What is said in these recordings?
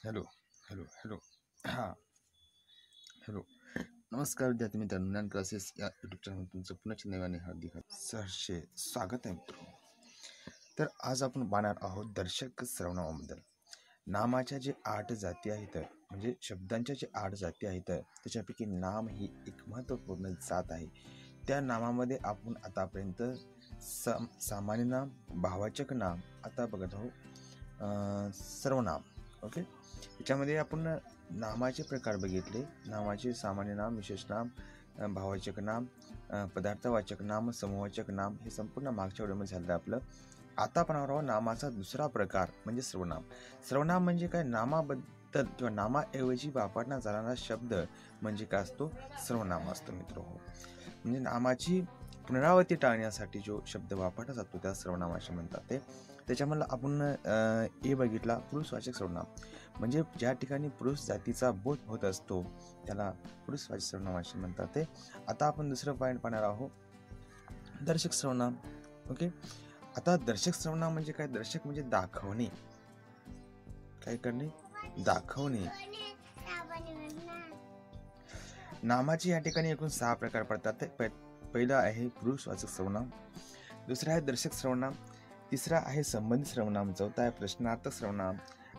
Hello hello hello हां hello. नमस्कार विद्यार्थी मित्रांनो, ज्ञान क्लासेस या यूट्यूब चॅनल तुमचं पुन्हा नव्याने हार्दिक सहर्षे स्वागत आहे मित्र. तर आज आपण पाहणार आहोत दर्शक सर्वनामाबद्दल. नामाच्या जे 8 जाती आहेत, म्हणजे शब्दांच्या जे 8 जाती आहेत, त्याच्यापैकी नाम ही एक महत्त्वपूर्ण जात आहे. त्या नामामध्ये आपण आतापर्यंत सामान्य नाम, भावाचक नाम, आता बघत आहोत सर्वनाम. ओके, याच्यामध्ये आपण नामाचे प्रकार बघितले. नामाचे सामान्य नाम, विशेष नाम, भाववाचक नाम, पदार्थवाचक नाम, समूहवाचक नाम, हे संपूर्ण मागच्या व्हिडिओमध्ये झालं आपलं. आता आपण आहोत नामाचा दुसरा प्रकार म्हणजे सर्वनाम. सर्वनाम म्हणजे काय? नामाबद्दल किंवा नामाऐवजी वापरला जाणारा शब्द म्हणजे काय असतो? सर्वनाम असतो मित्र. म्हणजे नामाची पुनरावृत्ती टाळण्यासाठी जो शब्द वापरला जातो त्या सर्वनामाशी म्हणतात. त्याच्यामधला आपण ए बघितला, पुरुषवाचक सर्वनाम. म्हणजे ज्या ठिकाणी पुरुष जातीचा बोध होत असतो त्याला पुरुषवाचक सर्वनाम असे म्हणतात. आता आपण दुसरं पॉईंट पाहणार आहोत, दर्शक सर्वनाम. ओके, आता दर्शक सर्वनाम म्हणजे काय? दर्शक म्हणजे दाखवणे, काय करणे? दाखवणे. नामाचे या ठिकाणी एकूण 6 प्रकार पडतात. पहिला आहे पुरुषवाचक सर्वनाम, दुसरा आहे दर्शक सर्वनाम, तिसरा आहे संबंधित सर्वनाम, चौथा आहे प्रश्नार्थक सर्वनाम,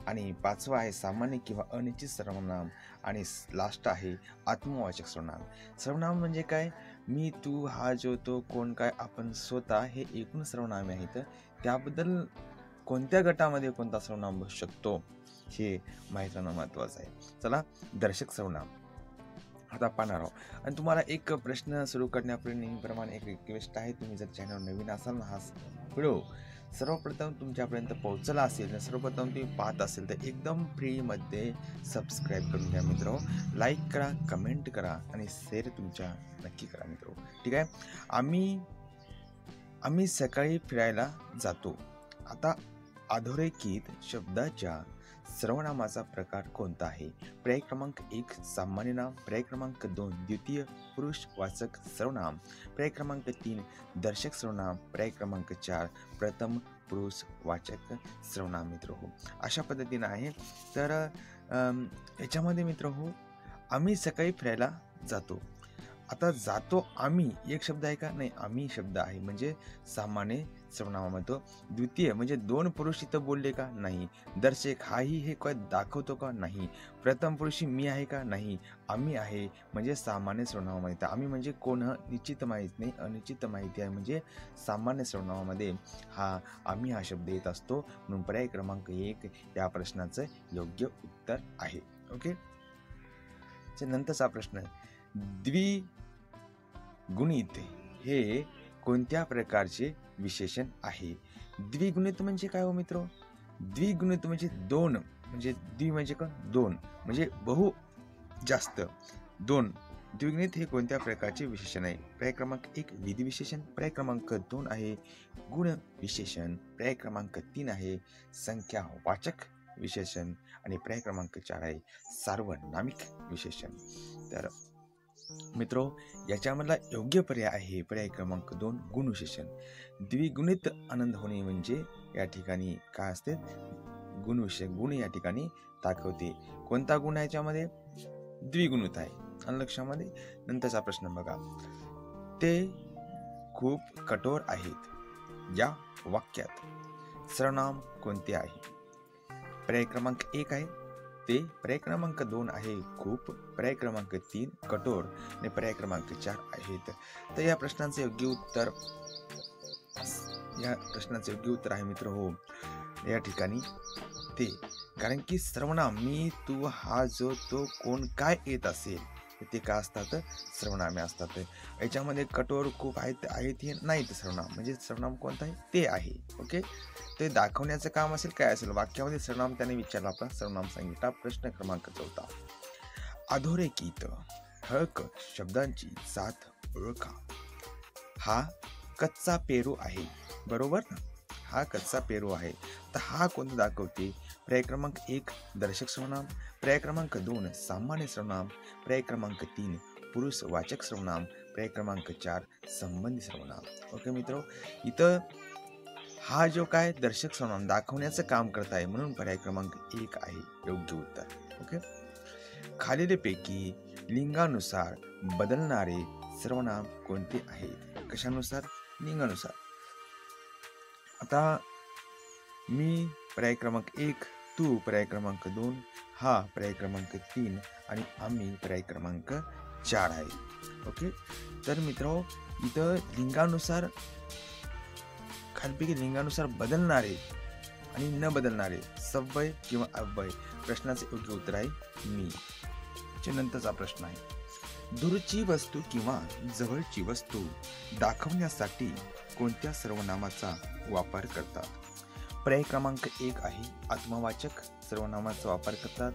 आणि पाचवा आहे सामान्य किंवा अनिश्चित सर्वनाम, आणि लास्ट आहे आत्मवाचक सर्वनाम. सर्वनाम म्हणजे काय? मी, तू, हा, जो, तो, कोण, काय, आपण, स्वतः हे एकूण सर्वनामे आहेत. त्याबद्दल कोणत्या गटामध्ये कोणता सर्वनाम बसू शकतो हे माहिती असणं महत्त्वाचं आहे. चला, दर्शक सर्वनाम आता पाहणार आहोत. आणि तुम्हाला एक प्रश्न सुरू करण्यापूर्वी नेहमीप्रमाणे एक रिक्वेस्ट आहे, तुम्ही जर चॅनल नवीन असाल ना, हा व्हिडिओ सर्वप्रथम तुमच्यापर्यंत पोहोचला असेल, सर्वप्रथम तुम्ही पाहत असेल तर एकदम फ्रीमध्ये सबस्क्राईब करून घ्या मित्र. लाईक करा, कमेंट करा आणि शेअर तुमच्या नक्की करा मित्र. ठीक आहे. आम्ही सकाळी फिरायला जातो. आता अधोरेखित शब्दाच्या सर्वनामाचा प्रकार कोणता आहे? पर्याय क्रमांक 1 सामान्य नाम, पर्याय क्रमांक 2 द्वितीय पुरुषवाचक सर्वनाम, पर्याय क्रमांक 3 दर्शक सर्वनाम, पर्याय क्रमांक 4 प्रथम पुरुषवाचक सर्वनाम मित्र. अशा पद्धतीने आहे. तर याच्यामध्ये मित्र आम्ही सकाळी फिरायला जातो. आता जातो आम्ही एक शब्द आहे का? नाही, आम्ही शब्द आहे, म्हणजे सामान्य सर्वनामामध्ये. द्वितीय म्हणजे 2 पुरुष इथं बोलले का? नाही. दर्शक हाही हे काय दाखवतो का? नाही. प्रथम पुरुषी मी आहे का? नाही. आम्ही आहे म्हणजे सामान्य सर्वनामामध्ये. आम्ही म्हणजे कोण? निश्चित माहित नाही, अनिश्चित माहिती आहे, म्हणजे सामान्य सर्वनामामध्ये हा आम्ही हा शब्द येत असतो. म्हणून पर्याय क्रमांक 1 या प्रश्नाचं योग्य उत्तर आहे. ओके, नंतरचा प्रश्न, द्विगुणित हे कोणत्या प्रकारचे विशेषण आहे? द्विगुणित म्हणजे काय हो मित्र? द्विगुणित म्हणजे 2, म्हणजे द्वि म्हणजे का? 2, म्हणजे बहु जास्त 2. द्विगुणित हे कोणत्या प्रकारचे विशेषण आहे? पर्याय क्रमांक 1 विधी विशेषण, पर्याय क्रमांक 2 आहे गुण विशेषण, पर्याय क्रमांक 3 आहे संख्या वाचक विशेषण, आणि पर्याय क्रमांक 4 आहे सार्वनामिक विशेषण. तर मित्रो, याच्यामधला योग्य पर्याय आहे पर्याय क्रमांक 2 गुण विशेषण. द्विगुणित आनंद होणे म्हणजे या ठिकाणी काय असते? गुण विशेषण. गुण या ठिकाणी दाखवते. कोणता गुण आहे याच्यामध्ये? द्विगुणित आहे. आणि लक्षामध्ये. नंतरचा प्रश्न बघा, ते खूप कठोर आहेत या वाक्यात सर्वनाम कोणते आहे? पर्याय क्रमांक 1 आहे ते, पर्याय क्रमांक 2 आहे खूप, पर्याय क्रमांक 3 कठोर, आणि पर्याय क्रमांक 4 आहेत. तर या प्रश्नाचे योग्य उत्तर आहे मित्र या ठिकाणी ते. कारण की सर्वनाम मी, तू, हा, जो, तो, कोण, काय येत असेल ते काय असतात? सर्वनामे असतात. याच्यामध्ये कठोर, खूप आहेत हे नाहीत सर्वनाम. म्हणजे सर्वनाम कोणतं आहे? ते आहे. ओके, ते दाखवण्याचं काम असेल, काय असेल वाक्यामध्ये सर्वनाम त्याने विचारला, आपला सर्वनाम सांगितला. प्रश्न क्रमांक 4 अधोरेखित ठळक शब्दांची जात ओळखा. हा कच्चा पेरू आहे, बरोबर ना? हा कच्चा पेरू आहे. तर हा कोणता दाखवते? पर्याय क्रमांक 1 दर्शक सर्वनाम, पर्याय क्रमांक 2 सामान्य सर्वनाम, पर्याय क्रमांक 3 पुरुषवाचक सर्वनाम, पर्याय क्रमांक 4 संबंधी सर्वनाम. ओके मित्र, इथं हा जो काय दर्शक सर्वनाम दाखवण्याचं काम करत आहे, म्हणून पर्याय क्रमांक 1 आहे योग्य उत्तर. ओके. खालीलपैकी लिंगानुसार बदलणारे सर्वनाम कोणते आहेत? कशानुसार? लिंगानुसार. आता मी पर्याय क्रमांक 1, तू पर्याय क्रमांक 2, हा पर्याय क्रमांक 3 आणि आम्ही पर्याय क्रमांक 4 आहे. ओके. तर मित्रांनो, इथं लिंगानुसार खालीलपैकी लिंगानुसार बदलणारे आणि न बदलणारे सव्यय किंवा अव्यय प्रश्नाचे योग्य उत्तर आहे मी. नंतरचा प्रश्न आहे, दूरची वस्तू किंवा जवळची वस्तू दाखवण्यासाठी कोणत्या सर्वनामाचा वापर करतात? पर्याय क्रमांक 1 आहे आत्मवाचक सर्वनामाचा वापर करतात,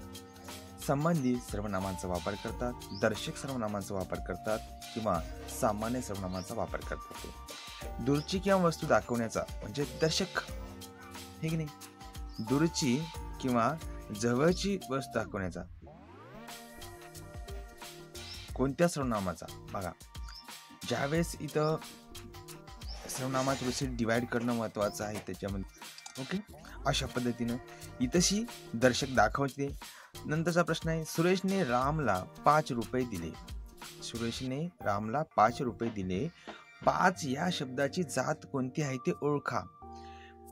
संबंधी सर्वनामांचा वापर करतात, दर्शक सर्वनामांचा वापर करतात किंवा सामान्य सर्वनामांचा वापर करतात. दूरची किंवा वस्तू दाखवण्याचा म्हणजे दर्शक, हे की नाही? दूरची किंवा जवळची वस्तू दाखवण्याचा कोणत्या सर्वनामाचा? बघा, ज्यावेळेस इथं सर्वनामात थोडीशी डिवाइड करणं महत्वाचं आहे त्याच्यामध्ये. ओके. अशा पद्धतीनं इथंशी दर्शक दाखवते. नंतरचा प्रश्न आहे, सुरेशने रामला 5 रुपये दिले. सुरेशने रामला 5 रुपये दिले. 5 या शब्दाची जात कोणती आहे ते ओळखा.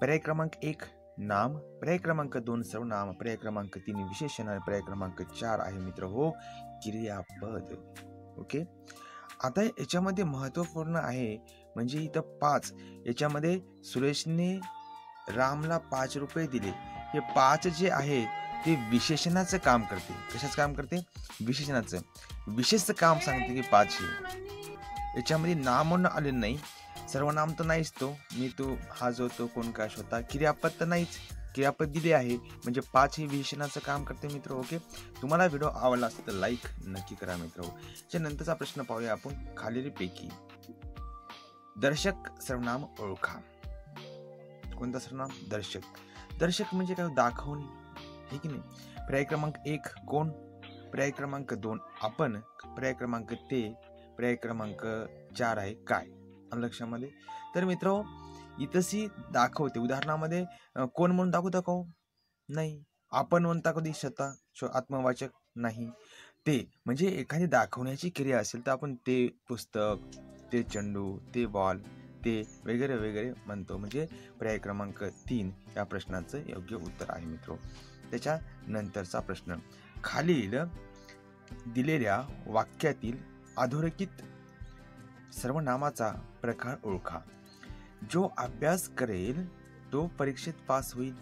पर्याय क्रमांक 1 नाम, पर्याय क्रमांक 2 सर्वनाम, पर्याय क्रमांक 3 विशेषण आणि पर्याय क्रमांक 4 आहे मित्र हो क्रियापद. ओके. आता याच्यामध्ये महत्वपूर्ण आहे म्हणजे इथं 5, याच्यामध्ये सुरेशने रामला 5 रुपये दिले. हे 5 जे आहे ते विशेषणाचं काम करते. कशाचं काम करते? विशेषणाचं. विशेष काम सांगते की 5 हे. याच्यामध्ये नाम आले नाही, सर्वनाम तर नाहीच, तो मी तू हा जो तो कोण काय होता, क्रियापद तर नाहीच, क्रियापद दिले आहे म्हणजे 5 हे विशेषणाचं काम करते मित्र. ओके. तुम्हाला व्हिडिओ आवडला असेल तर लाईक नक्की करा मित्र. नंतरचा प्रश्न पाहूया आपण. खालीलपैकी दर्शक सर्वनाम ओळखा. कोणता सर्वनाम? दर्शक. दर्शक म्हणजे काय? दाखवणे, हे की नाही? पर्याय क्रमांक 1 कोण, पर्याय क्रमांक 2 आपण, पर्याय क्रमांक 3, पर्याय क्रमांक 4 आहे काय. लक्षामध्ये. तर मित्र इथंशी दाखवते. उदाहरणामध्ये कोण म्हणून दाखवता का? नाही. आपण म्हणता कधी स्वतः आत्मवाचक नाही. ते म्हणजे एखादी दाखवण्याची क्रिया असेल तर आपण ते पुस्तक, ते चेंडू, ते बॉल, ते वगैरे वगैरे म्हणतो. म्हणजे पर्याय क्रमांक 3 या प्रश्नाचं योग्य उत्तर आहे मित्र. त्याच्या नंतरचा प्रश्न, खालील दिलेल्या वाक्यातील अधोरेखित सर्वनामाचा प्रकार ओळखा. जो अभ्यास करेल तो परीक्षेत पास होईल.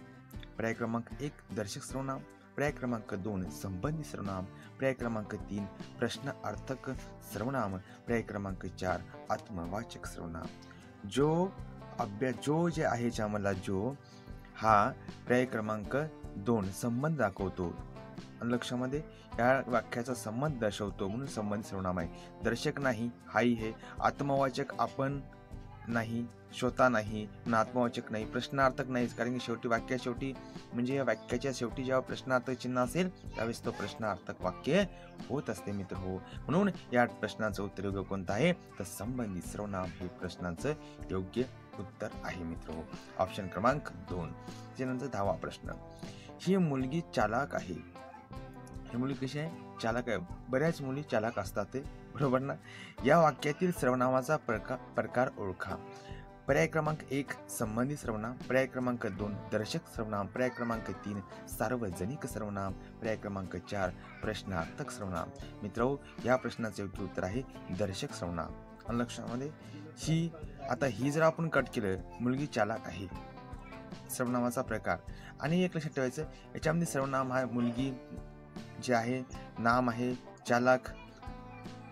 पर्याय क्रमांक 1 दर्शक सर्वनाम, पर्याय क्रमांक 2 संबंधी सर्वनाम, पर्याय क्रमांक 3 प्रश्नार्थक सर्वनाम, पर्याय क्रमांक 4 आत्मवाचक सर्वनाम. जो अभ्यास, जो जे आहे ज्यामधला जो हा पर्याय क्रमांक 2 संबंध दाखवतो. लक्षामध्ये या वाक्याचा संबंध दर्शवतो म्हणून संबंधित सर्वनाम आहे. दर्शक नाही, हाही हे. आत्मवाचक आपण नाही, स्वतः नाही, आत्मवाचक नाही, प्रश्नार्थक नाही, कारण की शेवटी वाक्या शेवटी म्हणजे या वाक्याच्या शेवटी जेव्हा प्रश्नार्थक चिन्ह असेल त्यावेळेस तो प्रश्नार्थक वाक्य होत असते मित्र हो. म्हणून या प्रश्नाचं उत्तर योग्य कोणतं आहे तर संबंधित सर्वनाम हे प्रश्नाचं योग्य उत्तर आहे मित्र हो. ऑप्शन क्रमांक 2. त्यानंतर 10वा प्रश्न, ही मुलगी चालाक आहे. ही मुलगी कशी आहे? चालाक आहे. बऱ्याच मुली चालाक असतात, बरोबर ना. या वाक्यातील सर्वनामाचा प्रकार ओळखा. पर्याय क्रमांक 1 संबंधी सर्वनाम, पर्याय क्रमांक 2 दर्शक सर्वनाम, पर्याय क्रमांक 3 सार्वजनिक सर्वनाम, पर्याय क्रमांक 4 प्रश्नार्थक सर्वनाम. मित्रहो, या प्रश्नाचे योग्य उत्तर आहे दर्शक सर्वनाम. लक्षामध्ये ही, आता ही जर आपण कट केलं, मुलगी चालाक आहे सर्वनामाचा प्रकार. आणि एक लक्षात ठेवायचं, याच्यामध्ये सर्वनाम आहे मुलगी जे आहे, नाम आहे चालाक,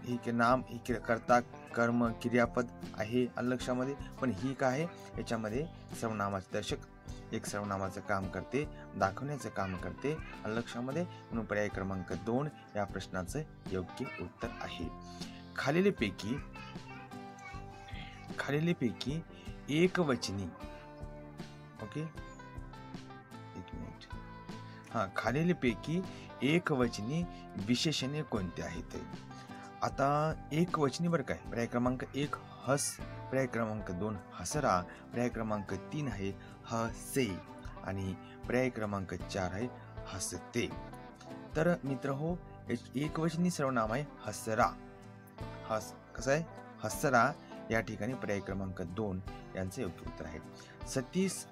ही नाम, ही कर्ता, कर्म, क्रियापद आहे लक्षामध्ये. पण ही काय आहे, याच्यामध्ये सर्वनामाचे दर्शक एक सर्वनामाचं काम करते, दाखवण्याचं काम करते लक्षामध्ये. म्हणून पर्याय क्रमांक 2 या प्रश्नाचं योग्य उत्तर आहे. खालीलपैकी एकवचनी, ओके, एक मिनिट, खालीलपैकी एकवचनी विशेषणे कोणते आहेत? आता एकवचनी बरं काय, पर्याय क्रमांक 1 हस, पर्याय क्रमांक 2 हसरा, पर्याय क्रमांक 3 आहे हसे आणि पर्याय क्रमांक 4 आहे हसते. तर मित्र हो, एकवचनी सर्वनाम आहे हसरा. कसं आहे? हसरा या ठिकाणी पर्याय क्रमांक 2 यांचे योग्य उत्तर आहे. सतीश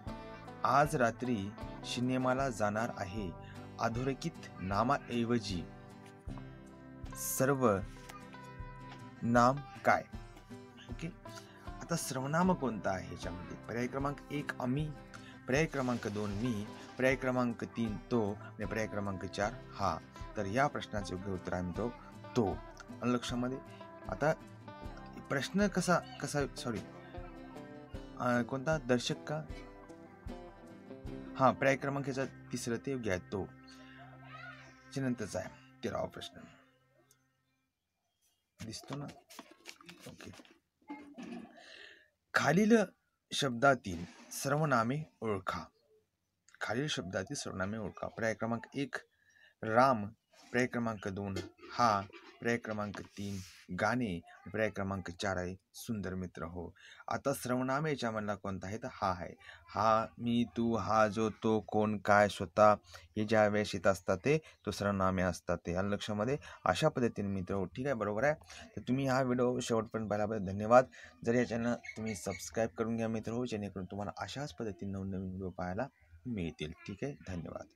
आज रात्री सिनेमाला जाणार आहे. अधोरेखित नामाऐवजी सर्व नाम काय? ओके, आता सर्वनाम कोणता आहे ह्याच्यामध्ये? पर्याय क्रमांक 1 आम्ही, पर्याय क्रमांक 2 मी, पर्याय क्रमांक 3 तो आणि पर्याय क्रमांक 4 हा. तर या प्रश्नाचे योग्य उत्तर आहे तो. लक्षामध्ये आता प्रश्न कसा सॉरी कोणता दर्शक का? हा, पर्याय क्रमांक याचा तिसरं ते योग्य आहे तो. नंतरचा आहे 13वा प्रश्न दिसतो ना. ओके, खालील शब्दातील सर्वनामे ओळखा. पर्याय क्रमांक 1 राम, पर्याय क्रमांक 2 हा, पर्याय क्रमांक 3 गाणे, पर्याय क्रमांक 4 आहे सुंदर. मित्र हो, आता सर्वनामे याच्यामधला कोणता आहे तर हा आहे. हा, मी, तू, हा, जो, तो, कोण, काय, स्वतः हे ज्या वेळेस येत असतात ते तो सर्वनामे असतात ते. आलं लक्षामध्ये? अशा पद्धतीने मित्र हो, ठीक आहे, बरोबर आहे. तर तुम्ही हा व्हिडिओ शेवटपर्यंत पाहिल्याबद्दल धन्यवाद. जर या चॅनल तुम्ही सबस्क्राईब करून घ्या मित्र हो, जेणेकरून तुम्हाला अशाच पद्धतीने नवनवीन व्हिडिओ पाहायला मिळतील. ठीक आहे, धन्यवाद.